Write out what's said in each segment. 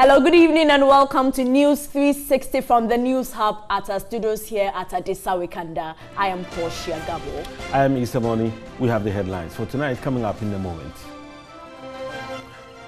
Hello, good evening and welcome to News 360 from the News Hub at our studios here at Adisa Wikanda. I am Portia Gabo. I am Isamoni. We have the headlines for tonight coming up in a moment.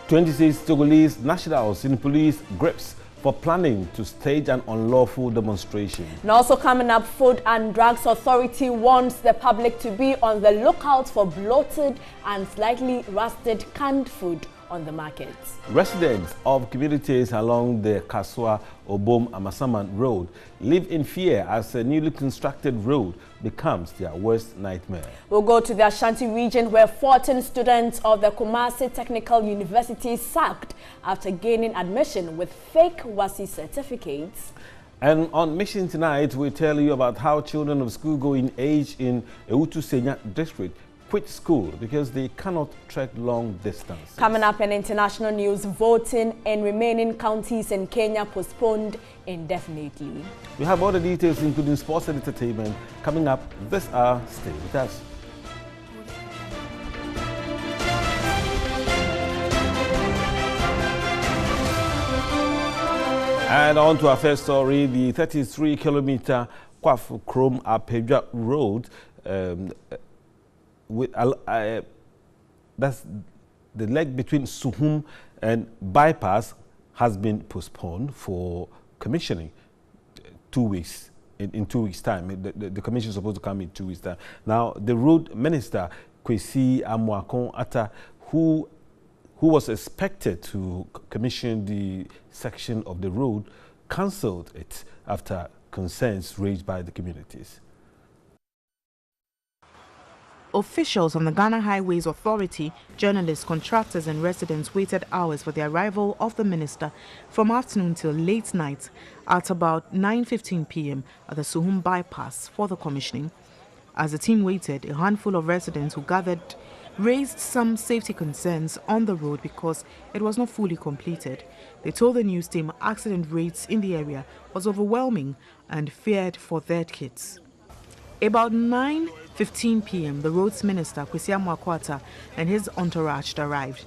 26 Togolese nationals in police grips for planning to stage an unlawful demonstration. And also coming up, Food and Drugs Authority warns the public to be on the lookout for bloated and slightly rusted canned food on the markets. Residents of communities along the Kaswa Obom Amasaman Road live in fear as a newly constructed road becomes their worst nightmare. We'll go to the Ashanti region where 14 students of the Kumasi Technical University sacked after gaining admission with fake WASI certificates. And on Mission Tonight, we tell you about how children of school-going age in Ewutu Senya district quit school because they cannot trek long distances. Coming up in international news, voting in remaining counties in Kenya postponed indefinitely. We have all the details, including sports and entertainment, coming up this hour. Stay with us. And on to our first story, the 33-kilometer Kwafu Krom Apedja Road that's the leg between Suhum and Bypass has been postponed for commissioning 2 weeks. In 2 weeks' time, the commission is supposed to come in 2 weeks' time. Now, the road minister, Kwesi Amwakon Atta, who was expected to commission the section of the road, cancelled it after concerns raised by the communities. Officials from the Ghana Highways Authority, journalists, contractors and residents waited hours for the arrival of the minister from afternoon till late night at about 9:15 p.m. at the Suhum bypass for the commissioning. As the team waited, a handful of residents who gathered raised some safety concerns on the road because it was not fully completed. They told the news team accident rates in the area was overwhelming and feared for their kids. About 9:15 p.m., the roads minister, Kwesi Amwakon, and his entourage arrived.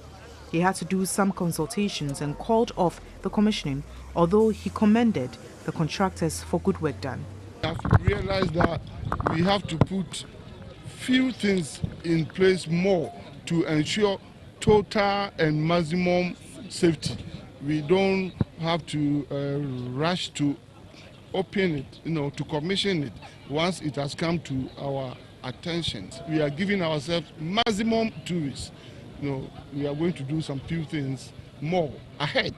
He had to do some consultations and called off the commissioning, although he commended the contractors for good work done. We have realized that we have to put few things in place more to ensure total and maximum safety. We don't have to rush to open it, to commission it once it has come to our attention. We are giving ourselves maximum 2 weeks. We are going to do some few things more ahead,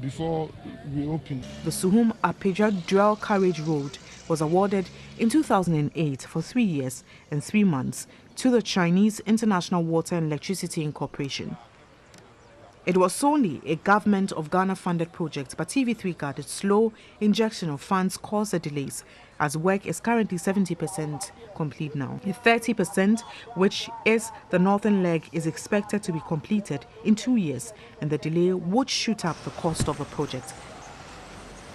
before we open. The Suhum Apedja Dual Carriage Road was awarded in 2008 for 3 years and 3 months to the Chinese International Water and Electricity Incorporation. It was solely a Government of Ghana funded project, but TV3 guarded slow injection of funds caused the delays, as work is currently 70% complete now. 30%, which is the northern leg, is expected to be completed in 2 years, and the delay would shoot up the cost of the project.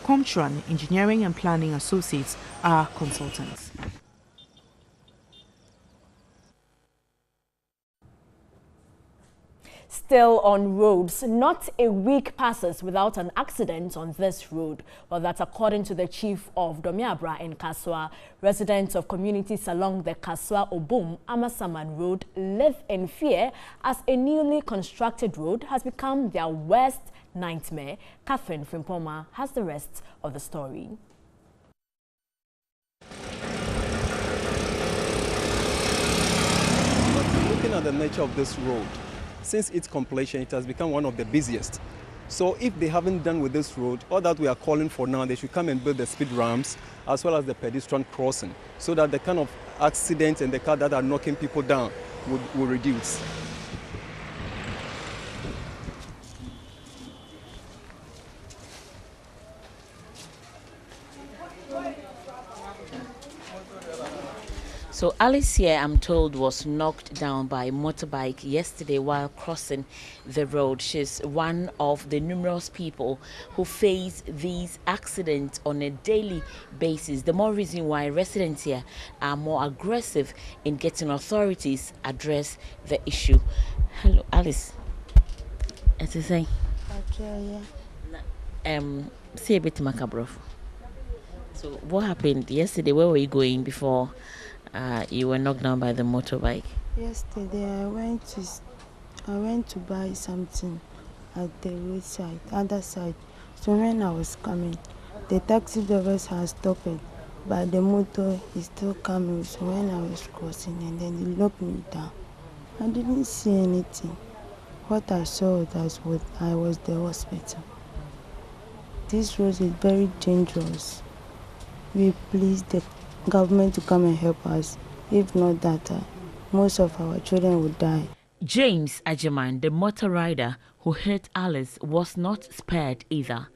Comtran Engineering and Planning Associates are consultants. Still on roads, not a week passes without an accident on this road. Well, that's according to the chief of Domiabra in Kaswa. Residents of communities along the Kaswa Obom Amasaman Road live in fear as a newly constructed road has become their worst nightmare. Catherine Frimpoma has the rest of the story. But looking at the nature of this road, since its completion, it has become one of the busiest. So if they haven't done with this road, all that we are calling for now, they should come and build the speed ramps as well as the pedestrian crossing so that the kind of accidents and the cars that are knocking people down will reduce. So Alice here, I'm told, was knocked down by a motorbike yesterday while crossing the road. She's one of the numerous people who face these accidents on a daily basis. The more reason why residents here are more aggressive in getting authorities address the issue. Hello, Alice. As I say. See a bit macabre. So what happened yesterday? Where were you going before you were knocked down by the motorbike? Yesterday I went to buy something at the roadside, other side. So when I was coming, the taxi drivers had stopped, but the motor is still coming. So when I was crossing, and then he knocked me down. I didn't see anything. What I saw was I was the hospital. This road is very dangerous. We please the government to come and help us. If not that, most of our children will die. James Ajiman, the motor rider who hit Alice, was not spared either.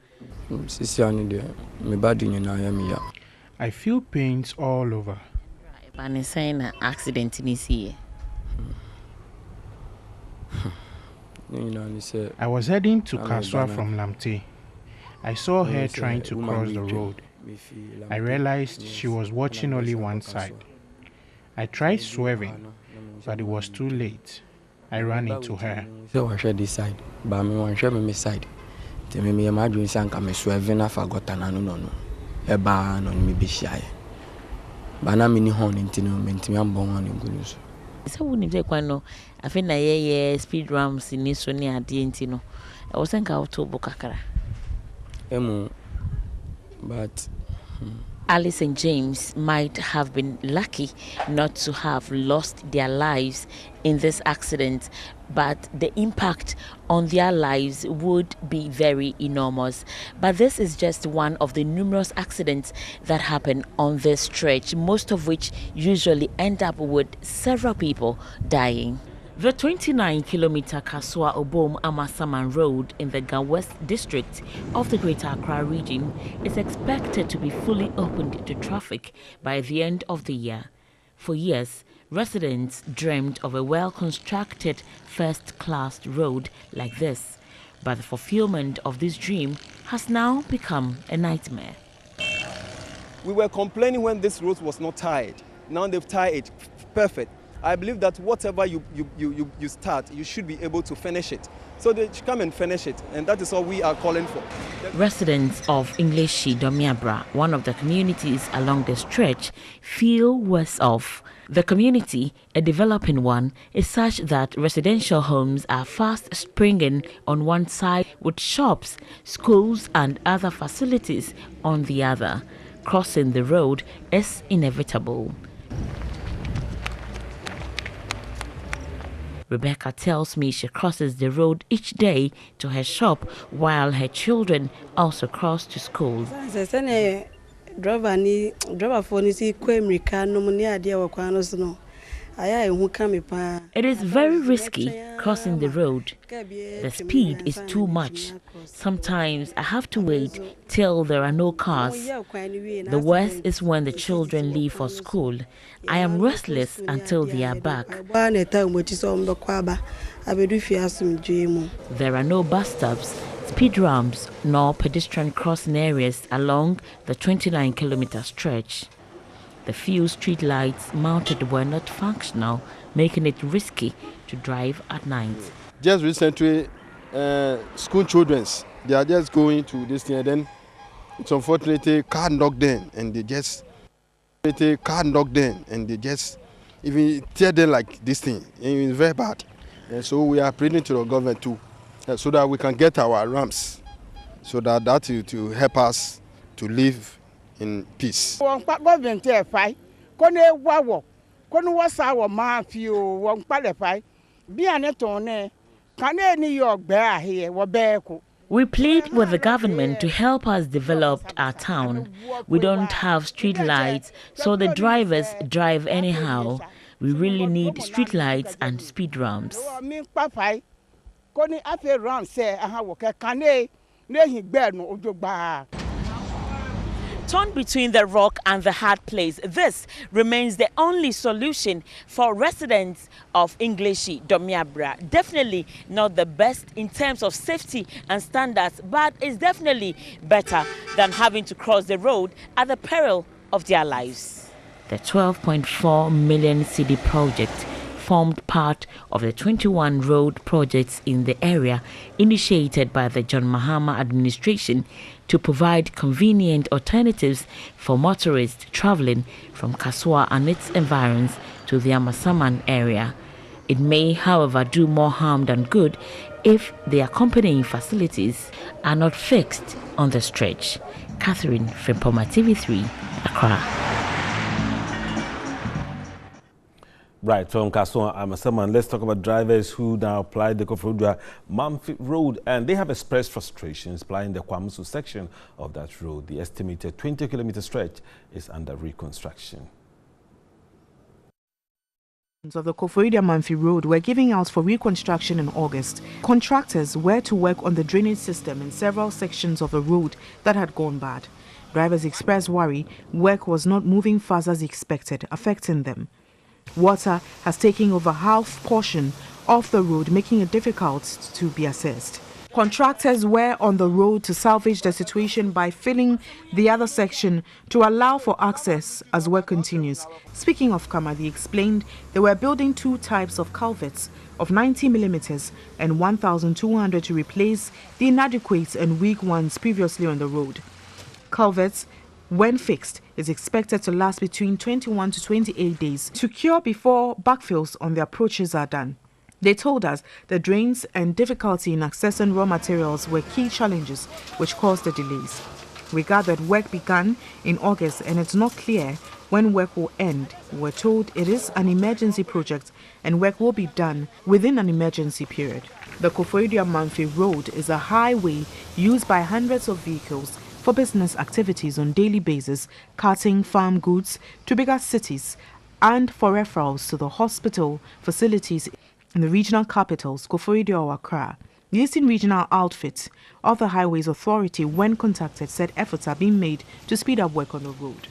I feel pains all over. But it's saying an accident in his ear. I was heading to Kaswa from Lamte. I saw her trying to cross the road. I realized she was watching only one side. I tried swerving, but it was too late. I ran into her. So I share this side, but I want to my side. Tell me, imagine I'm swerving. I forgot no. A ban on me be shy. But I'm in the horn into me. I'm born on Gulus. So when you take one, no, I think I speed ramps in this one near Dientino. I was thinking out to Bukakara. But Alice and James might have been lucky not to have lost their lives in this accident, but the impact on their lives would be very enormous. But this is just one of the numerous accidents that happen on this stretch, most of which usually end up with several people dying. The 29-kilometer Kaswa Obom Amasaman Road in the Ga West district of the Greater Accra region is expected to be fully opened to traffic by the end of the year. For years, residents dreamed of a well-constructed first-class road like this, but the fulfillment of this dream has now become a nightmare. We were complaining when this road was not tied. Now they've tied it perfect. I believe that whatever you start, you should be able to finish it. So they should come and finish it, and that is all we are calling for. Residents of Ingleshi Domiabra, one of the communities along the stretch, feel worse off. The community, a developing one, is such that residential homes are fast springing on one side with shops, schools and other facilities on the other. Crossing the road is inevitable. Rebecca tells me she crosses the road each day to her shop while her children also cross to school. It is very risky crossing the road. The speed is too much. Sometimes I have to wait till there are no cars. The worst is when the children leave for school. I am restless until they are back. There are no bus stops, speed ramps, nor pedestrian crossing areas along the 29-kilometer stretch. The few street lights mounted were not functional, making it risky to drive at night. Just recently, school children, they are just going to this thing, and then it's unfortunately car knocked them, and they just even tear them like this thing. It's very bad. And so we are pleading to the government too, so that we can get our ramps, so that will help us to live in peace. We plead with the government to help us develop our town. We don't have street lights, so the drivers drive anyhow. We really need street lights and speed ramps. Torn between the rock and the hard place, this remains the only solution for residents of Ingleshi Domiabra. Definitely not the best in terms of safety and standards, but it's definitely better than having to cross the road at the peril of their lives. The 12.4 million cedi project formed part of the 21 road projects in the area initiated by the John Mahama administration to provide convenient alternatives for motorists traveling from Kasoa and its environs to the Amasaman area. It may, however, do more harm than good if the accompanying facilities are not fixed on the stretch. Catherine Frimpoma, TV3, Accra. Right, from Kasoa and Amasaman, let's talk about drivers who now apply the Koforidua Mumfi Road, and they have expressed frustrations applying the Kwamusu section of that road. The estimated 20-kilometer stretch is under reconstruction. Of the Koforidua Mumfi Road were giving out for reconstruction in August. Contractors were to work on the drainage system in several sections of the road that had gone bad. Drivers expressed worry work was not moving fast as expected, affecting them. Water has taken over half portion of the road, making it difficult to be assessed. Contractors were on the road to salvage the situation by filling the other section to allow for access as work continues. Speaking of Kama, they explained they were building two types of culverts of 90 millimeters and 1,200 to replace the inadequate and weak ones previously on the road. Culverts, when fixed, is expected to last between 21 to 28 days to cure before backfills on the approaches are done. They told us the drains and difficulty in accessing raw materials were key challenges which caused the delays. We gathered work began in August and it's not clear when work will end. We're told it is an emergency project and work will be done within an emergency period. The Koforidua Mumfi Road is a highway used by hundreds of vehicles for business activities on daily basis, carting farm goods to bigger cities and for referrals to the hospital facilities in the regional capitals, Koforidua or Accra. The Eastern Regional Outfit of the Highways Authority, when contacted, said efforts are being made to speed up work on the road.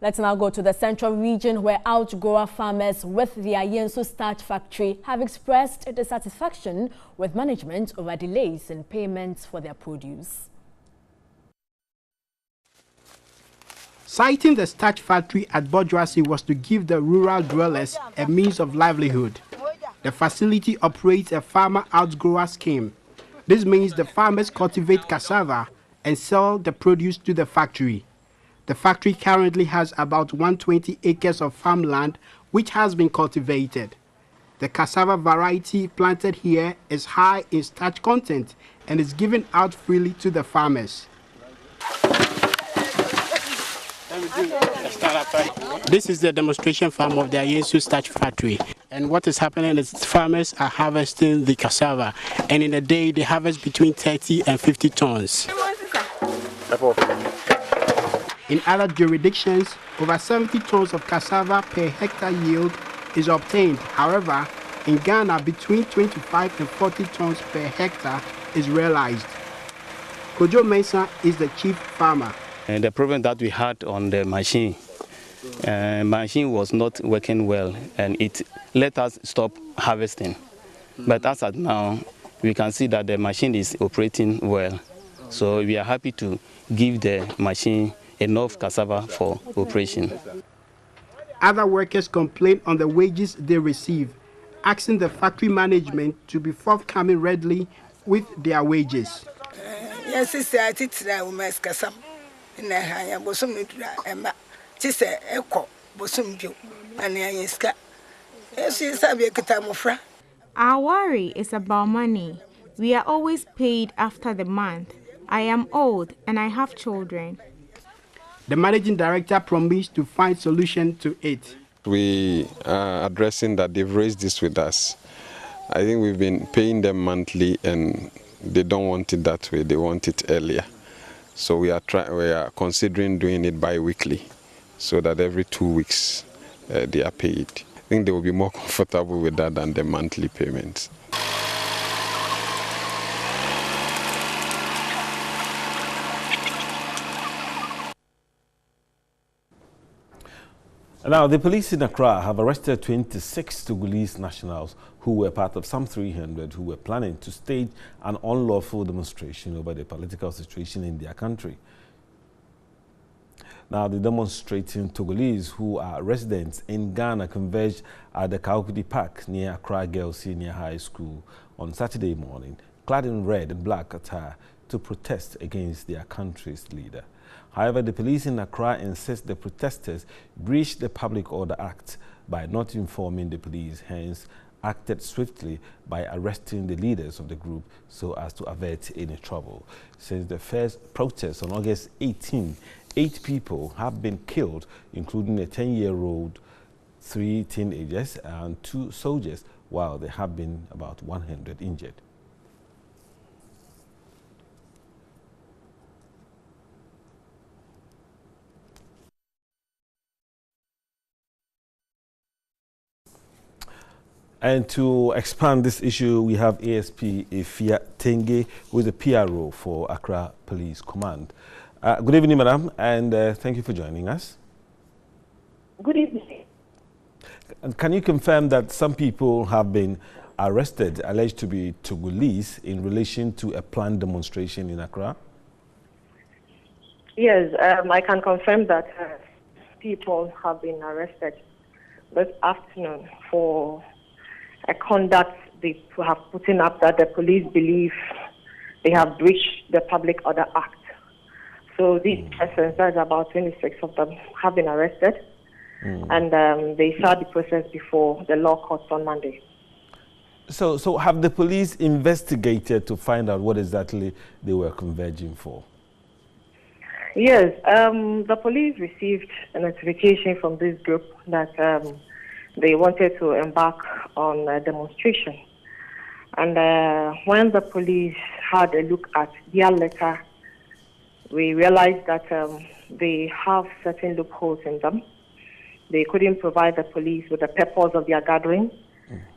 Let's now go to the central region where outgrower farmers with the Ayensu starch factory have expressed dissatisfaction with management over delays in payments for their produce. Citing the starch factory at Bodrasi was to give the rural dwellers a means of livelihood. The facility operates a farmer outgrower scheme. This means the farmers cultivate cassava and sell the produce to the factory. The factory currently has about 120 acres of farmland which has been cultivated. The cassava variety planted here is high in starch content and is given out freely to the farmers. This is the demonstration farm of the Ayensu starch factory. And what is happening is farmers are harvesting the cassava, and in a day they harvest between 30 and 50 tons. In other jurisdictions, over 70 tons of cassava per hectare yield is obtained. However, in Ghana, between 25 and 40 tons per hectare is realized. Kojo Mensah is the chief farmer. And the problem that we had on the machine was not working well, and it let us stop harvesting. But as of now, we can see that the machine is operating well. So we are happy to give the machine enough cassava for operation. Other workers complain on the wages they receive, asking the factory management to be forthcoming readily with their wages. Yes, sister, I Our worry is about money. We are always paid after the month. I am old and I have children. The managing director promised to find solution to it. We are addressing that they've raised this with us. I think we've been paying them monthly and they don't want it that way, they want it earlier. So we are considering doing it bi-weekly so that every 2 weeks they are paid. I think they will be more comfortable with that than the monthly payments. Now, the police in Accra have arrested 26 Togolese nationals who were part of some 300 who were planning to stage an unlawful demonstration over the political situation in their country. Now, the demonstrating Togolese who are residents in Ghana converged at the Kaluga Park near Accra Girls Senior High School on Saturday morning, clad in red and black attire, to protest against their country's leader. However, the police in Accra insist the protesters breached the Public Order Act by not informing the police, hence acted swiftly by arresting the leaders of the group so as to avert any trouble. Since the first protest on August 18, 8 people have been killed, including a 10-year-old, 3 teenagers and 2 soldiers, while there have been about 100 injured. And to expand this issue, we have ASP Ifia Tenge, who is a PRO for Accra Police Command. Good evening, madam, and thank you for joining us. Good evening. Can you confirm that some people have been arrested, alleged to be Togolese, in relation to a planned demonstration in Accra? Yes, I can confirm that people have been arrested this afternoon for a conduct they have put up that the police believe they have breached the Public Order Act. So these persons, that's about 26 of them, have been arrested, and they start the process before the law courts on Monday. So have the police investigated to find out what exactly they were converging for? Yes, the police received a notification from this group that they wanted to embark on a demonstration. And when the police had a look at their letter, we realized that they have certain loopholes in them. They couldn't provide the police with the purpose of their gathering.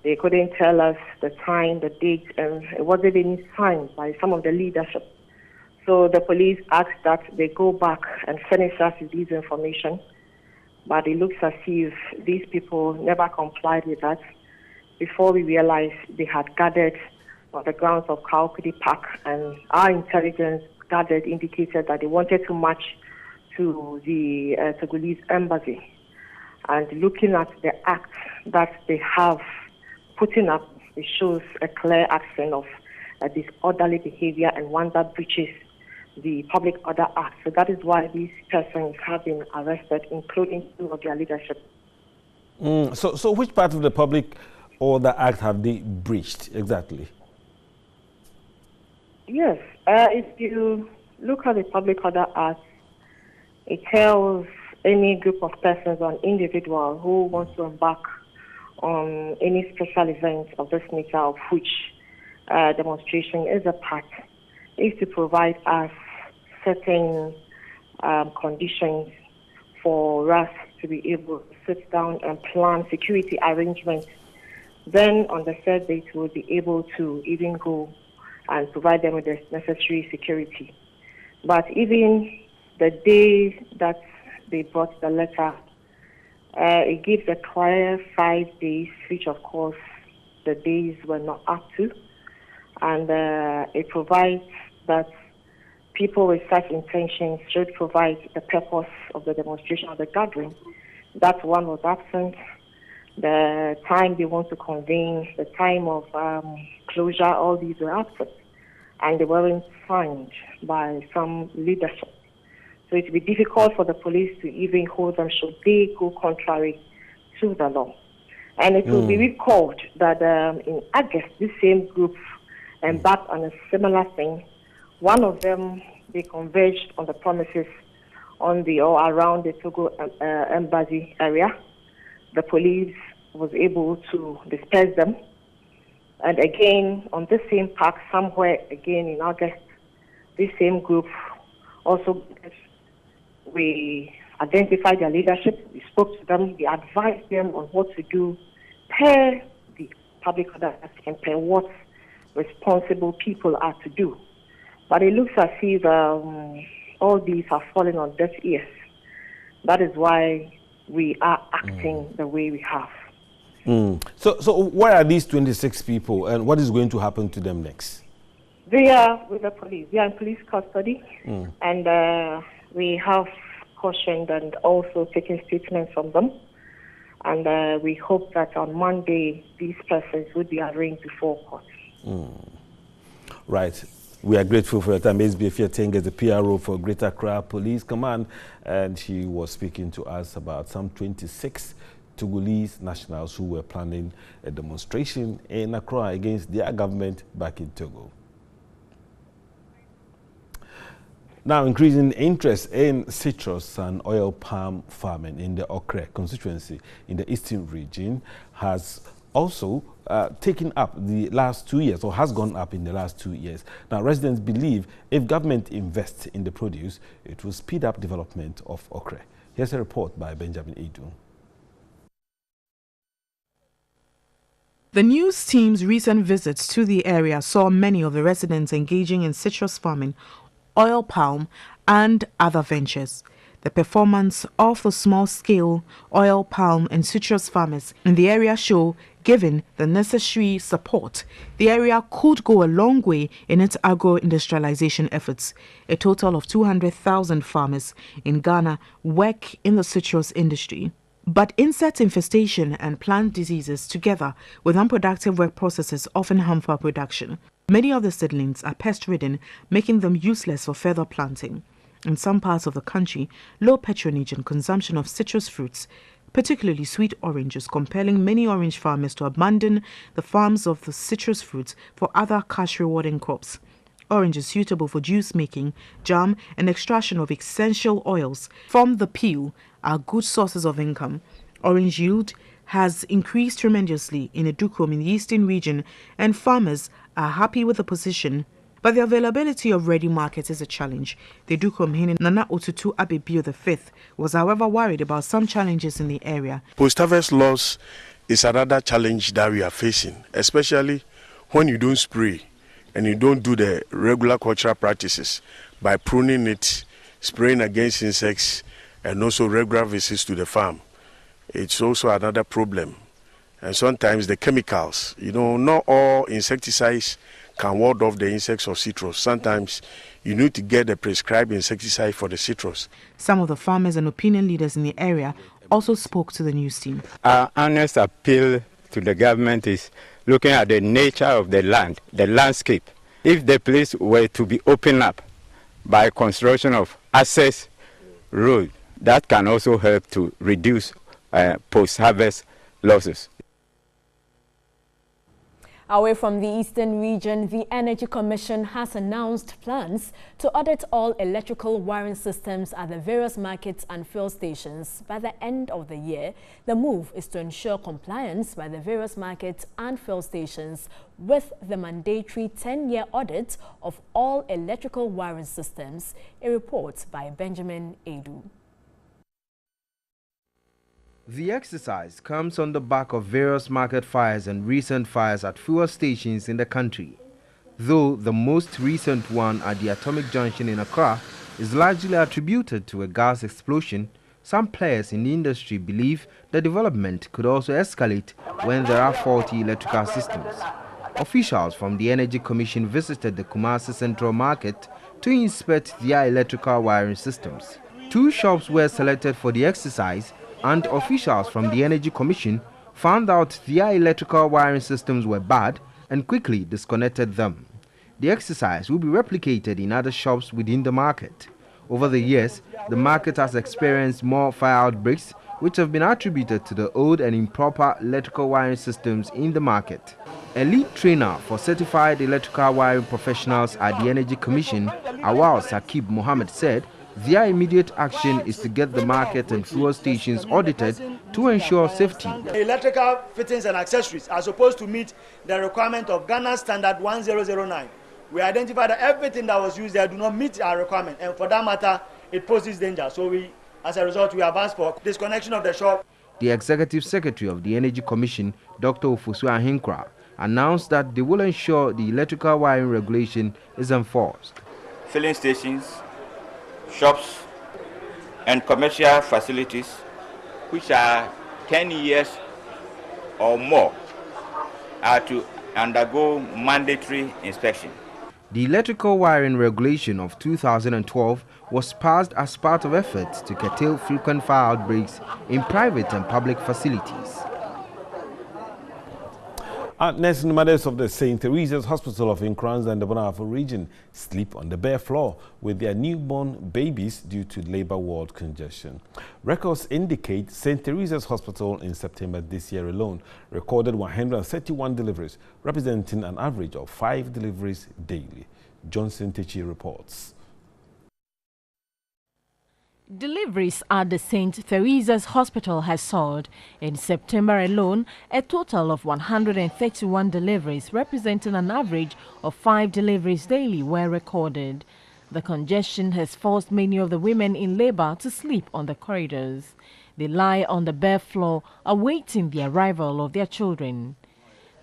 They couldn't tell us the time, the date, and it wasn't even signed by some of the leadership. So the police asked that they go back and furnish us with this information. But it looks as if these people never complied with that before we realized they had gathered on the grounds of Kaluga Park, and our intelligence gathered indicated that they wanted to march to the Togolese embassy. And looking at the act that they have put up, it shows a clear action of disorderly behavior and one that breaches the Public Order Act. So that is why these persons have been arrested, including 2 of their leadership. So which part of the Public Order Act have they breached exactly? Yes, if you look at the Public Order Act, it tells any group of persons or individual who wants to embark on any special event of this nature, of which demonstration is a part, is to provide us certain conditions for us to be able to sit down and plan security arrangements. Then on the third date, we'll be able to even go and provide them with the necessary security. But even the day that they brought the letter, it gives a clear 5 days, which of course the days were not up to. And it provides that people with such intentions should provide the purpose of the demonstration or the gathering. That one was absent. The time they want to convene, the time of closure, all these were absent. And they weren't signed by some leadership. So it would be difficult for the police to even hold them should they go contrary to the law. And it will be recalled that in August, this same group embarked on a similar thing. One of them, they converged on the premises on the or around the Togo embassy area. The police was able to disperse them. And again, on the same park, somewhere again in August, this same group also, we identified their leadership, we spoke to them, we advised them on what to do per the Public Order Act and per what responsible people are to do. But it looks as if all these are falling on deaf ears. That is why we are acting the way we have. So where are these 26 people and what is going to happen to them next? They are with the police. They are in police custody. And we have cautioned and also taken statements from them. And we hope that on Monday, these persons would be arraigned before court. Right. We are grateful for your time. SBF Yateng is the PRO for Greater Accra Police Command, and she was speaking to us about some 26 Togolese nationals who were planning a demonstration in Accra against their government back in Togo. Now, increasing interest in citrus and oil palm farming in the Accra constituency in the eastern region has also taken up the last 2 years, or has gone up in the last 2 years. Now, residents believe if government invests in the produce, it will speed up development of Accra. Here's a report by Benjamin Edu. The news team's recent visits to the area saw many of the residents engaging in citrus farming, oil palm, and other ventures. The performance of the small-scale oil palm and citrus farmers in the area show, given the necessary support, the area could go a long way in its agro-industrialization efforts. A total of 200,000 farmers in Ghana work in the citrus industry. But insect infestation and plant diseases, together with unproductive work processes, often harm for production. Many of the seedlings are pest-ridden, making them useless for further planting. In some parts of the country, low patronage and consumption of citrus fruits, particularly sweet oranges, compelling many orange farmers to abandon the farms of the citrus fruits for other cash-rewarding crops. Oranges suitable for juice making, jam, and extraction of essential oils from the peel are good sources of income. Orange yield has increased tremendously in Edukrom in the eastern region, and farmers are happy with the position. But the availability of ready markets is a challenge. The Edukrom Hine Nana Otutu Abebio V was, however, worried about some challenges in the area. Post-harvest loss is another challenge that we are facing, especially when you don't spray and you don't do the regular cultural practices by pruning it, spraying against insects, and also regular visits to the farm. It's also another problem. And sometimes the chemicals, not all insecticides can ward off the insects of citrus. Sometimes you need to get a prescribed insecticide for the citrus. Some of the farmers and opinion leaders in the area also spoke to the news team. Our honest appeal to the government is looking at the nature of the land, the landscape. If the place were to be opened up by construction of access road, that can also help to reduce post-harvest losses. Away from the eastern region, the Energy Commission has announced plans to audit all electrical wiring systems at the various markets and fuel stations by the end of the year. The move is to ensure compliance by the various markets and fuel stations with the mandatory 10-year audit of all electrical wiring systems. A report by Benjamin Edu. The exercise comes on the back of various market fires and recent fires at fuel stations in the country. Though the most recent one at the Atomic Junction in Accra is largely attributed to a gas explosion, some players in the industry believe the development could also escalate when there are faulty electrical systems. Officials from the Energy Commission visited the Kumasi Central Market to inspect their electrical wiring systems. 2 shops were selected for the exercise, and officials from the Energy Commission found out their electrical wiring systems were bad and quickly disconnected them. The exercise will be replicated in other shops within the market. Over the years, the market has experienced more fire outbreaks, which have been attributed to the old and improper electrical wiring systems in the market. A lead trainer for certified electrical wiring professionals at the Energy Commission, Awal Sakib Mohammed, said their immediate action is to get the market and fuel stations audited to ensure safety. Electrical fittings and accessories are supposed to meet the requirement of Ghana Standard 1009. We identified that everything that was used there do not meet our requirement, and for that matter, it poses danger. So as a result, we advanced for disconnection of the shop. The Executive Secretary of the Energy Commission, Dr. Ofosu Ahinkra, announced that they will ensure the electrical wiring regulation is enforced. Filling stations, shops and commercial facilities which are 10 years or more are to undergo mandatory inspection. The electrical wiring regulation of 2012 was passed as part of efforts to curtail frequent fire outbreaks in private and public facilities. Nursing mothers of the St. Theresas Hospital of Nkranza and the Bonafo region sleep on the bare floor with their newborn babies due to labor ward congestion. Records indicate St. Theresas Hospital in September this year alone recorded 131 deliveries, representing an average of 5 deliveries daily. Johnson Techi reports. Deliveries at the St. Theresas Hospital has soared. In September alone, a total of 131 deliveries, representing an average of 5 deliveries daily, were recorded. The congestion has forced many of the women in labor to sleep on the corridors. They lie on the bare floor, awaiting the arrival of their children.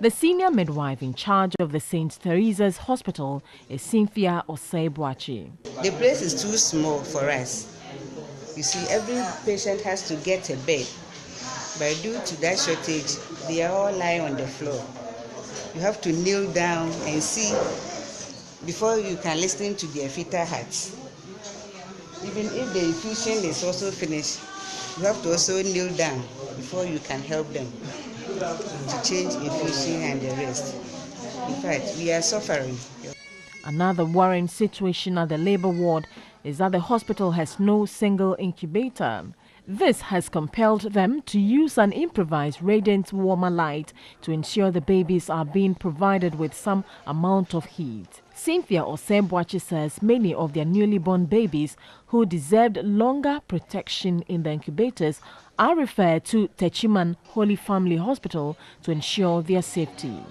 The senior midwife in charge of the St. Theresas Hospital is Cynthia Osei-Boachi. The place is too small for us. You see, every patient has to get a bed, but due to that shortage, they are all lying on the floor. You have to kneel down and see before you can listen to their fetal hearts. Even if the infusion is also finished, you have to also kneel down before you can help them to change infusion and the rest. In fact, we are suffering. Another worrying situation at the labor ward is that the hospital has no single incubator. This has compelled them to use an improvised radiant warmer light to ensure the babies are being provided with some amount of heat. Cynthia Osei-Boachi says many of their newly born babies who deserved longer protection in the incubators are referred to Techiman Holy Family Hospital to ensure their safety.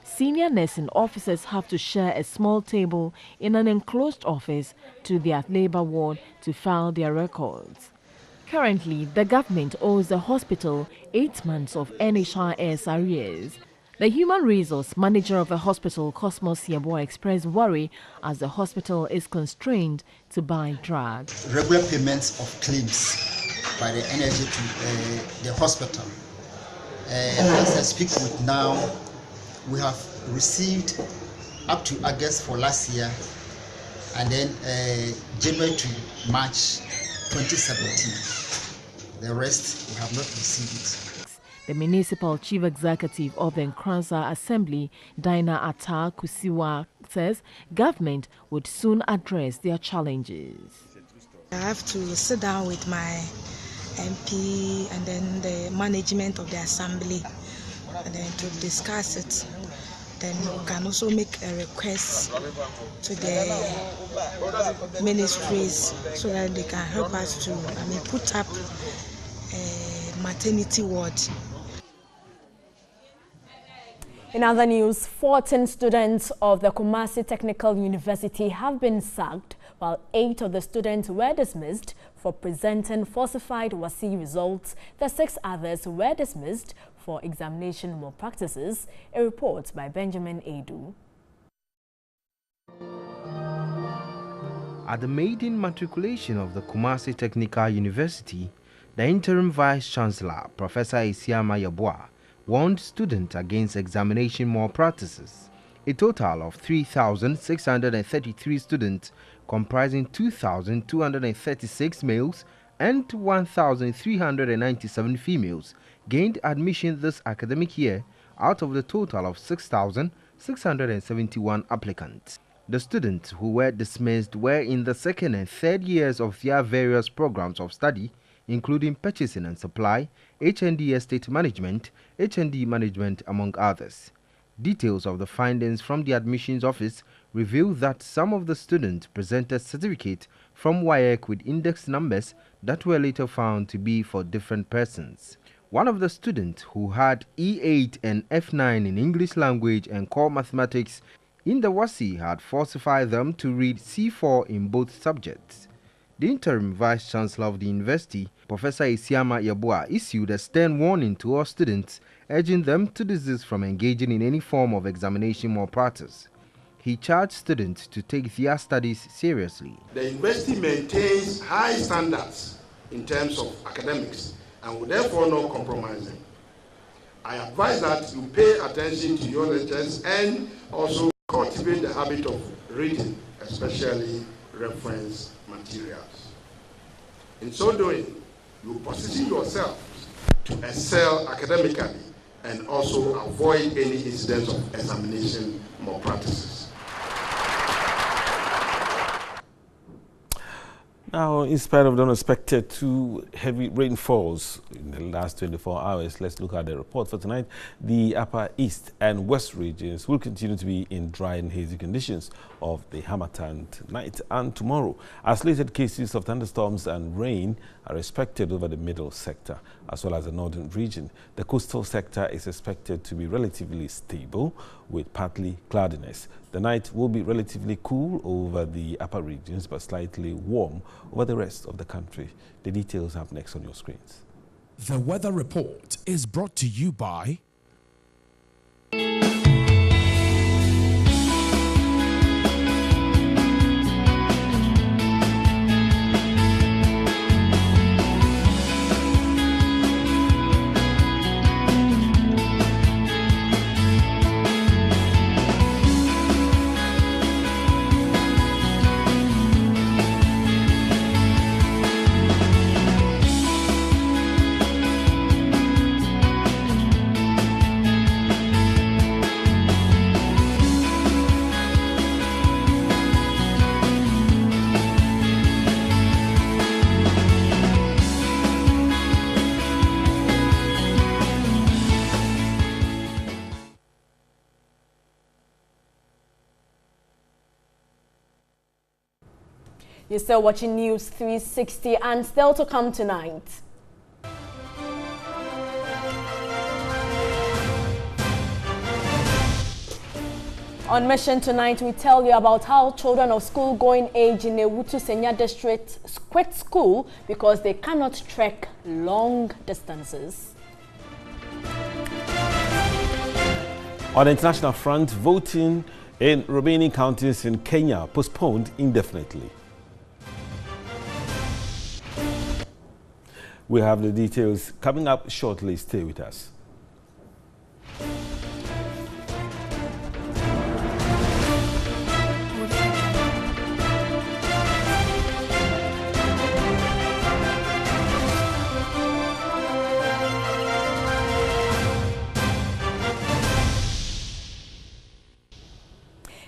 Senior nursing officers have to share a small table in an enclosed office to their labor ward to file their records. Currently, the government owes the hospital 8 months of NHIS arrears. The human resource manager of the hospital, Cosmos Yeboah, expressed worry as the hospital is constrained to buy drugs. Regular payments of claims by the NHIS to the hospital. As I speak with now, we have received up to August for last year, and then January to March 2017. The rest we have not received it. The municipal chief executive of the Nkranza Assembly, Dinah Atta Kusiwa, says government would soon address their challenges. I have to sit down with my MP and then the management of the assembly and then to discuss it. Then we can also make a request to the ministries so that they can help us to put up a maternity ward. In other news, 14 students of the Kumasi Technical University have been sacked, while 8 of the students were dismissed for presenting falsified WASI results. The 6 others were dismissed for examination malpractices. A report by Benjamin Edu. At the maiden matriculation of the Kumasi Technical University, the interim vice-chancellor, Professor Isiama Yeboah, warned students against examination malpractices. A total of 3,633 students, comprising 2,236 males and 1,397 females, gained admission this academic year out of the total of 6,671 applicants. The students who were dismissed were in the 2nd and 3rd years of their various programs of study, including purchasing and supply, H&D estate management, H&D management, among others. Details of the findings from the admissions office reveal that some of the students presented certificates from WAEC with index numbers that were later found to be for different persons. One of the students who had E8 and F9 in English language and core mathematics in the WASI had falsified them to read C4 in both subjects. The interim vice-chancellor of the university, Professor Isiama Yeboah, issued a stern warning to all students, urging them to desist from engaging in any form of examination malpractice. He charged students to take their studies seriously. The university maintains high standards in terms of academics and will therefore not compromise them. I advise that you pay attention to your lectures and also cultivate the habit of reading, especially reference materials. In so doing, you position yourself to excel academically and also avoid any incidents of examination malpractices. Now, in spite of the unexpected two heavy rainfalls in the last 24 hours, let's look at the report for tonight. The upper east and west regions will continue to be in dry and hazy conditions of the Harmattan tonight and tomorrow. Isolated cases of thunderstorms and rain are expected over the middle sector as well as the northern region. The coastal sector is expected to be relatively stable with partly cloudiness. The night will be relatively cool over the upper regions but slightly warm over the rest of the country. The details up next on your screens. The weather report is brought to you by You're still watching News 360 and still to come tonight. On Mission tonight, we tell you about how children of school-going age in Ewutu Senya district quit school because they cannot trek long distances. On the international front, voting in remaining counties in Kenya postponed indefinitely. We have the details coming up shortly. Stay with us.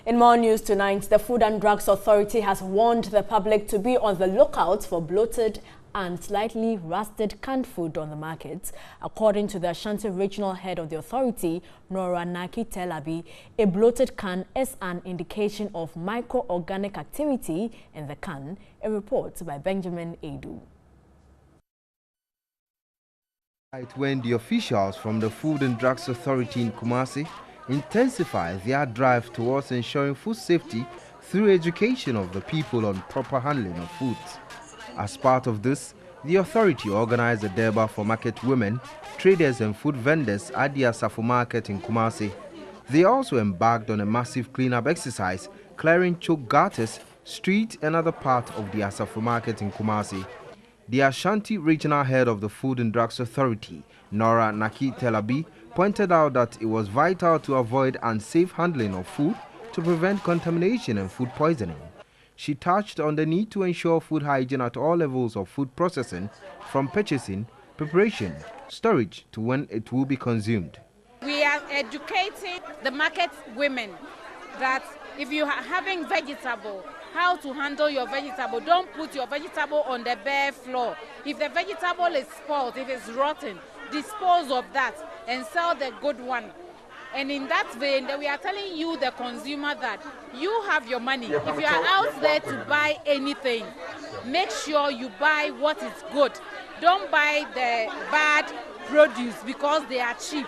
In more news tonight, the Food and Drugs Authority has warned the public to be on the lookout for bloated and slightly rusted canned food on the markets. According to the Ashanti Regional Head of the authority, Nora Naki Telabi, a bloated can is an indication of microorganic activity in the can. A report by Benjamin Edu. When the officials from the Food and Drugs Authority in Kumasi intensify their drive towards ensuring food safety through education of the people on proper handling of foods. As part of this, the authority organized a Durbar for market women, traders and food vendors at the Asafo market in Kumasi. They also embarked on a massive cleanup exercise, clearing choke gutters, street and other parts of the Asafo market in Kumasi. The Ashanti Regional Head of the Food and Drugs Authority, Nora Naki Telabi, pointed out that it was vital to avoid unsafe handling of food to prevent contamination and food poisoning. She touched on the need to ensure food hygiene at all levels of food processing, from purchasing, preparation, storage to when it will be consumed. We are educating the market women that if you are having vegetable, how to handle your vegetable. Don't put your vegetable on the bare floor. If the vegetable is spoiled, if it's rotten, dispose of that and sell the good one. And in that vein, we are telling you, the consumer, that you have your money. If you are out there to buy anything, make sure you buy what is good. Don't buy the bad produce because they are cheap.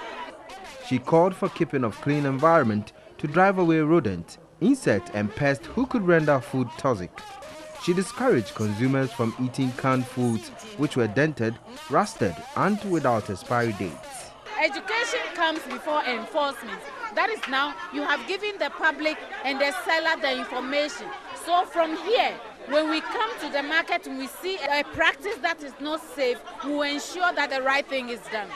She called for keeping of clean environment to drive away rodents, insects and pests who could render food toxic. She discouraged consumers from eating canned foods which were dented, rusted and without expiry dates. Education comes before enforcement. That is, now you have given the public and the seller the information. So from here, when we come to the market and we see a practice that is not safe, we will ensure that the right thing is done.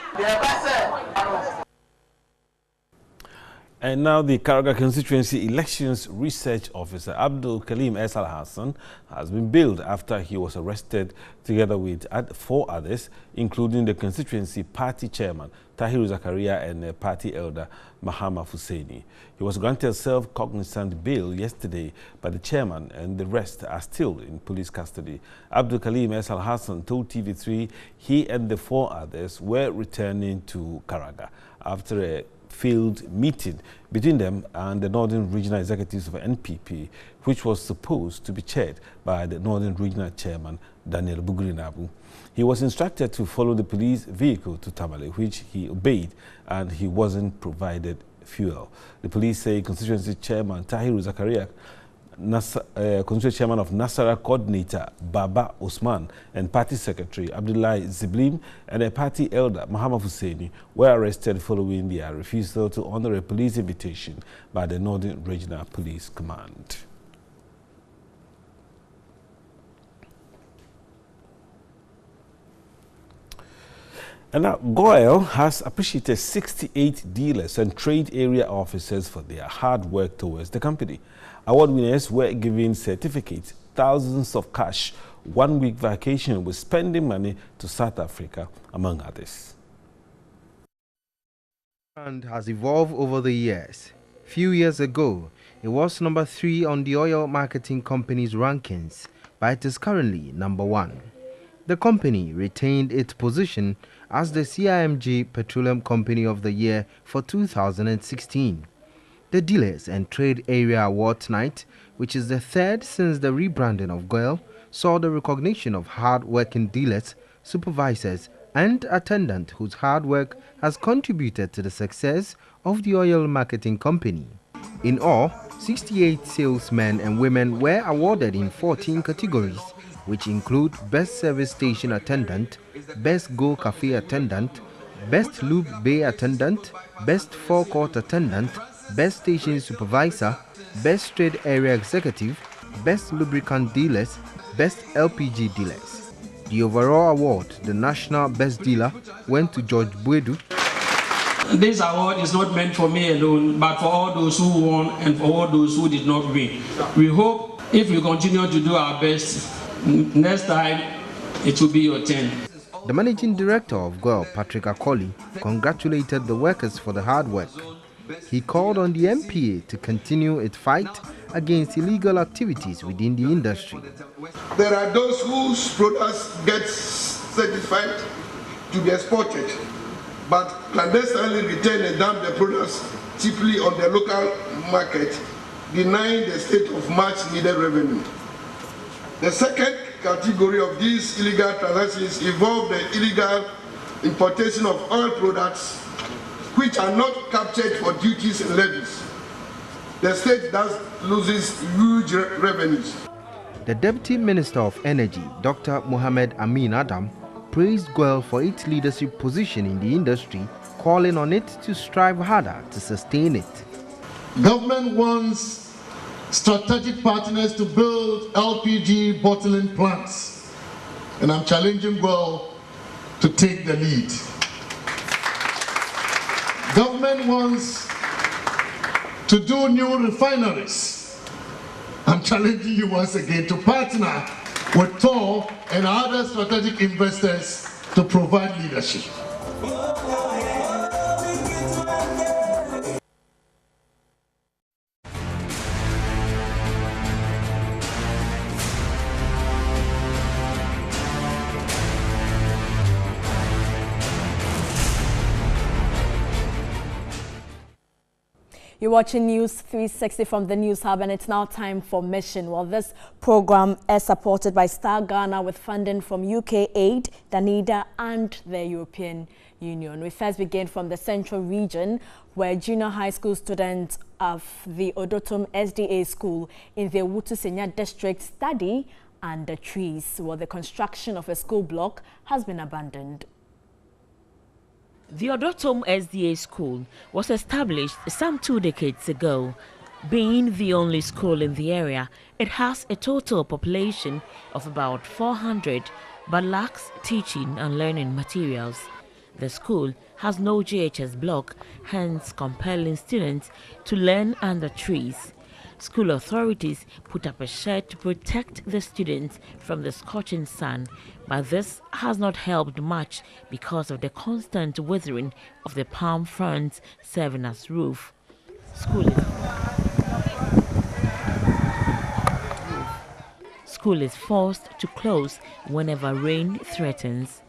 And now the Kaga Constituency Elections Research Officer Abdul Kalim S. Al-Hassan has been bailed after he was arrested together with 4 others, including the constituency party chairman Tahiru Zakaria and party elder Mahama Husseini. He was granted self-cognizant bail yesterday, but the chairman and the rest are still in police custody. Abdul Kalim S. Al-Hassan told TV3 he and the 4 others were returning to Kaga after a failed meeting between them and the Northern Regional Executives of NPP, which was supposed to be chaired by the Northern Regional Chairman Daniel Bugurinabu. He was instructed to follow the police vehicle to Tamale, which he obeyed, and he wasn't provided fuel. The police say Constituency Chairman Tahiru Zakaria, Constituency Chairman of Nasara Coordinator Baba Osman and Party Secretary Abdullah Ziblim and a party elder Mahama Husseini were arrested following their refusal to honor a police invitation by the Northern Regional Police Command. And now, GOIL has appreciated 68 dealers and trade area officers for their hard work towards the company. Award winners were given certificates, thousands of cash, 1-week vacation with spending money to South Africa, among others. And has evolved over the years. Few years ago, it was number 3 on the oil marketing company's rankings, but it is currently number 1. The company retained its position as the CIMG Petroleum Company of the Year for 2016. The Dealers and Trade Area Awards Night, which is the 3rd since the rebranding of GOIL, saw the recognition of hard-working dealers, supervisors and attendants whose hard work has contributed to the success of the oil marketing company. In all, 68 salesmen and women were awarded in 14 categories, which include Best Service Station Attendant, Best Go Cafe Attendant, Best Lube Bay Attendant, Best Forecourt Attendant, Best Station Supervisor, Best Trade Area Executive, Best Lubricant Dealers, Best LPG Dealers. The overall award, the National Best Dealer, went to George Buedu. This award is not meant for me alone, but for all those who won and for all those who did not win. We hope if we continue to do our best, next time it will be your turn. The Managing Director of GOIL, Patrick Akoli, congratulated the workers for the hard work. He called on the MPA to continue its fight against illegal activities within the industry. There are those whose products get certified to be exported, but clandestinely retain and dump the products cheaply on the local market, denying the state of much needed revenue. The second category of these illegal transactions involve the illegal importation of oil products which are not captured for duties and levies. The state thus loses huge revenues. The Deputy Minister of Energy, Dr. Mohammed Amin Adam, praised GOIL for its leadership position in the industry, calling on it to strive harder to sustain it. Government wants strategic partners to build LPG bottling plants, and I'm challenging GOIL to take the lead. Government wants to do new refineries. I'm challenging you once again to partner with TOR and other strategic investors to provide leadership. You're watching News 360 from the News Hub, and it's now time for Mission. Well, this program is supported by Star Ghana with funding from UK Aid, Danida and the European Union. We first begin from the Central Region, where junior high school students of the Odotum SDA School in the Wutusenya district study under trees, while the construction of a school block has been abandoned. The Odotum SDA School was established some 2 decades ago. Being the only school in the area, it has a total population of about 400, but lacks teaching and learning materials. The school has no JHS block, hence compelling students to learn under trees. School authorities put up a shed to protect the students from the scorching sun, but this has not helped much because of the constant withering of the palm fronds serving as roof. School is forced to close whenever rain threatens.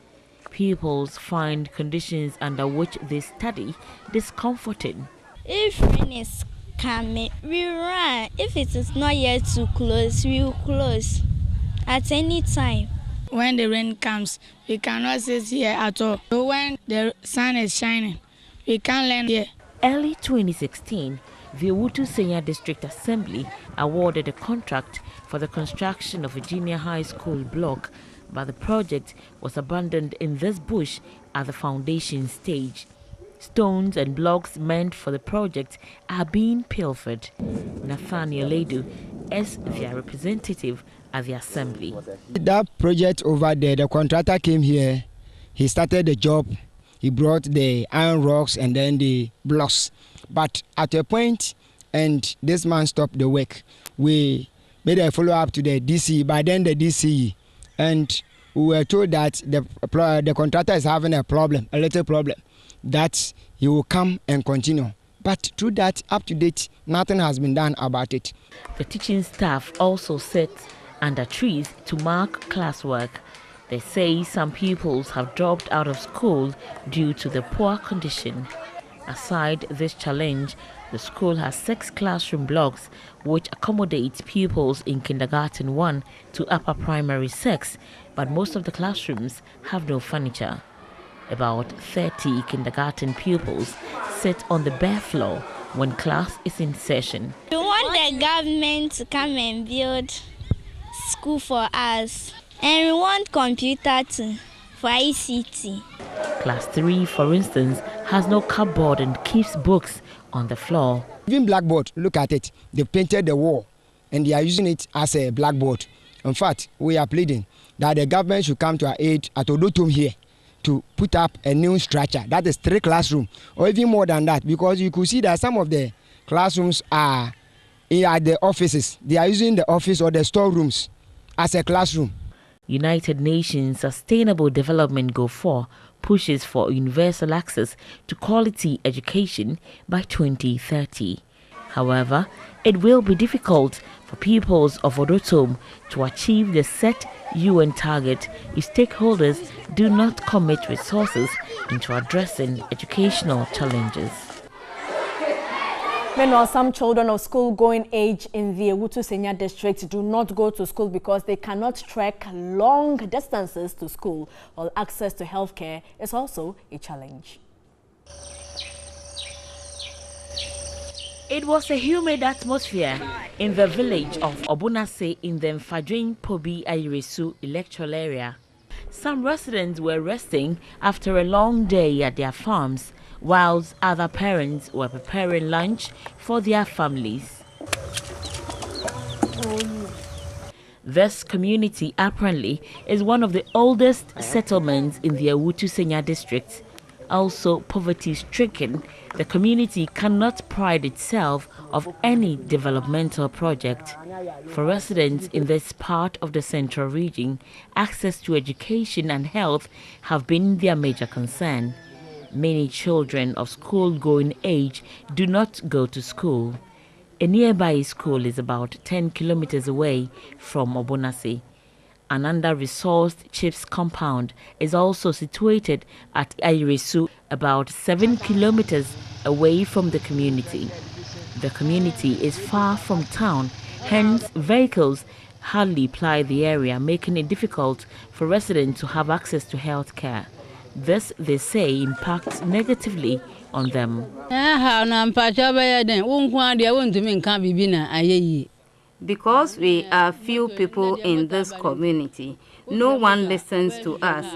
Pupils find conditions under which they study discomforting. If rain is coming, we run. If it is not yet to close, we will close at any time. When the rain comes, we cannot sit here at all. So when the sun is shining, we can't learn here. Early 2016, the Owutu Senya District Assembly awarded a contract for the construction of a junior high school block, but the project was abandoned in this bush at the foundation stage. Stones and blocks meant for the project are being pilfered. Nathaniel Edu is their representative at the assembly. That project over there, the contractor came here, he started the job, he brought the iron rocks and then the blocks. But at a point, and this man stopped the work, we made a follow-up to the DCE, by then the DCE, and we were told that the contractor is having a little problem, that he will come and continue. But through that, up to date, nothing has been done about it. The teaching staff also sit under trees to mark classwork. They say some pupils have dropped out of school due to the poor condition. Aside this challenge, the school has 6 classroom blocks which accommodate pupils in kindergarten 1 to upper primary 6, but most of the classrooms have no furniture. About 30 kindergarten pupils sit on the bare floor when class is in session. We want the government to come and build school for us, and we want computer for ICT. Class 3, for instance, has no cupboard and keeps books on the floor. Even blackboard, look at it. They painted the wall and they are using it as a blackboard. In fact, we are pleading that the government should come to our aid at Odotum here to put up a new structure. That is 3 classrooms, or even more than that, because you could see that some of the classrooms are at the offices. They are using the office or the storerooms as a classroom. United Nations Sustainable Development Goal 4 pushes for universal access to quality education by 2030. However, it will be difficult for pupils of Odotom to achieve the set UN target if stakeholders do not commit resources into addressing educational challenges. Meanwhile, some children of school-going age in the Owutu Senya district do not go to school because they cannot trek long distances to school, while access to healthcare is also a challenge. It was a humid atmosphere in the village of Obunase in the Mfadwin Pobi Ayiresu electoral area. Some residents were resting after a long day at their farms, whilst other parents were preparing lunch for their families. This community apparently is one of the oldest settlements in the Owutu Senya district. Also poverty-stricken, the community cannot pride itself of any developmental project. For residents in this part of the central region, access to education and health have been their major concern. Many children of school-going age do not go to school. A nearby school is about 10 kilometers away from Obunase. An under-resourced chief's compound is also situated at Ayiresu, about 7 kilometers away from the community. The community is far from town, hence vehicles hardly ply the area, making it difficult for residents to have access to health care. This, they say, impacts negatively on them. Because we are few people in this community, no one listens to us.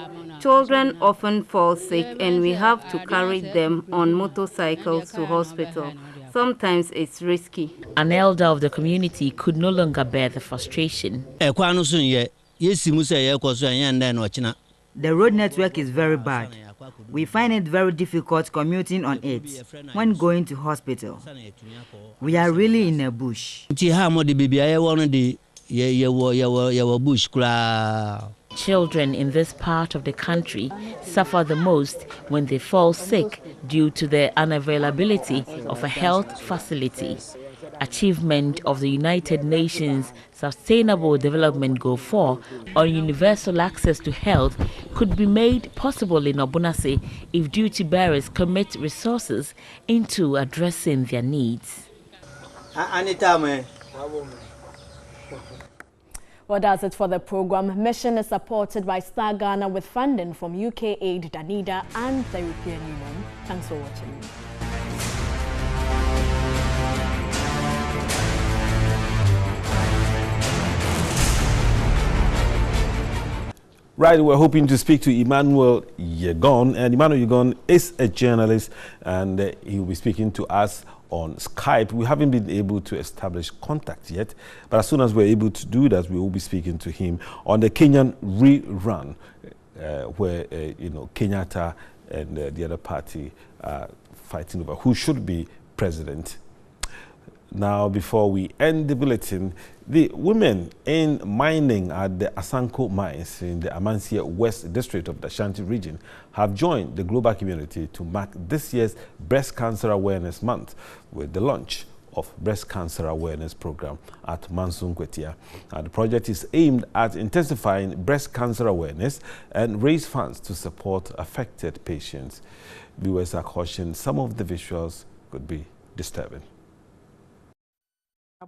Children often fall sick and we have to carry them on motorcycles to hospital. Sometimes it's risky. An elder of the community could no longer bear the frustration. The road network is very bad. we find it very difficult commuting on it when going to hospital. We are really in a bush. Children in this part of the country suffer the most when they fall sick due to the unavailability of a health facility. Achievement of the United Nations Sustainable Development Goal 4 on universal access to health could be made possible in Obunase if duty bearers commit resources into addressing their needs. Well, that's it for the program. Mission is supported by Star Ghana with funding from UK Aid, Danida and the European Union. Thanks for watching. Right, we're hoping to speak to Emmanuel Yegon, and Emmanuel Yegon is a journalist, and he will be speaking to us on Skype. We haven't been able to establish contact yet, but as soon as we're able to do that, we will be speaking to him on the Kenyan rerun, where Kenyatta and the other party are fighting over who should be president. Now, before we end the bulletin, the women in mining at the Asanko mines in the Amansia West District of the Ashanti region have joined the global community to mark this year's Breast Cancer Awareness Month with the launch of Breast Cancer Awareness Program at Mansun Kwetia. The project is aimed at intensifying breast cancer awareness and raise funds to support affected patients. Viewers are cautioned some of the visuals could be disturbing.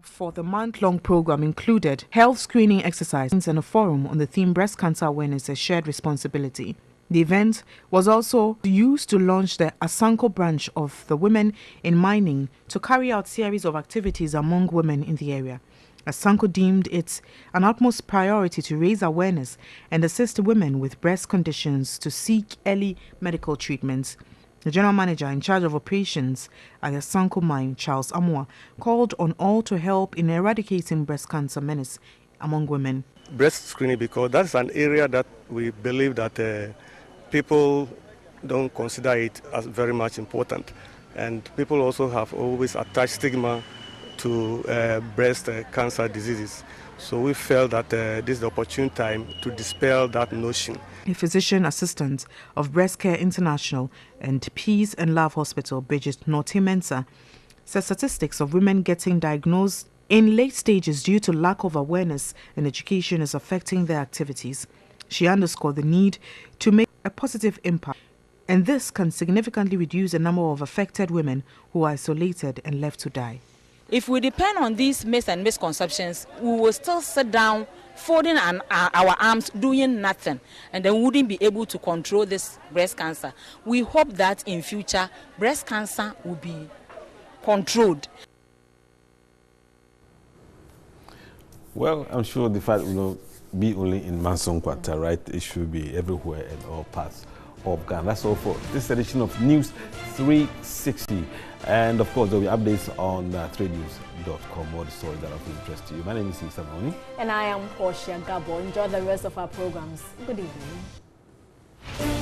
For the month-long program included health screening exercises and a forum on the theme Breast Cancer Awareness, a Shared Responsibility. The event was also used to launch the Asanko branch of the Women in Mining to carry out series of activities among women in the area. Asanko deemed it an utmost priority to raise awareness and assist women with breast conditions to seek early medical treatments. The general manager in charge of operations at the Asanko mine, Charles Amwa, called on all to help in eradicating breast cancer menace among women. Breast screening, because that's an area that we believe that people don't consider it as very much important. And people also have always attached stigma to breast cancer diseases. So we felt that this is the opportune time to dispel that notion. A physician assistant of Breast Care International and Peace and Love Hospital, Bridget Norte-Mensah, says statistics of women getting diagnosed in late stages due to lack of awareness and education is affecting their activities. She underscored the need to make a positive impact, and this can significantly reduce the number of affected women who are isolated and left to die. If we depend on these myths and misconceptions, we will still sit down, folding our arms, doing nothing, and then wouldn't be able to control this breast cancer. We hope that in future, breast cancer will be controlled. Well, I'm sure the fight will not be only in Manson Quarter, right? It should be everywhere in all parts of Ghana. That's all for this edition of News 360. And of course, there will be updates on tradenews.com, all the stories that are of interest to you. My name is Isa Moni. And I am Portia Gabo. Enjoy the rest of our programs. Good evening.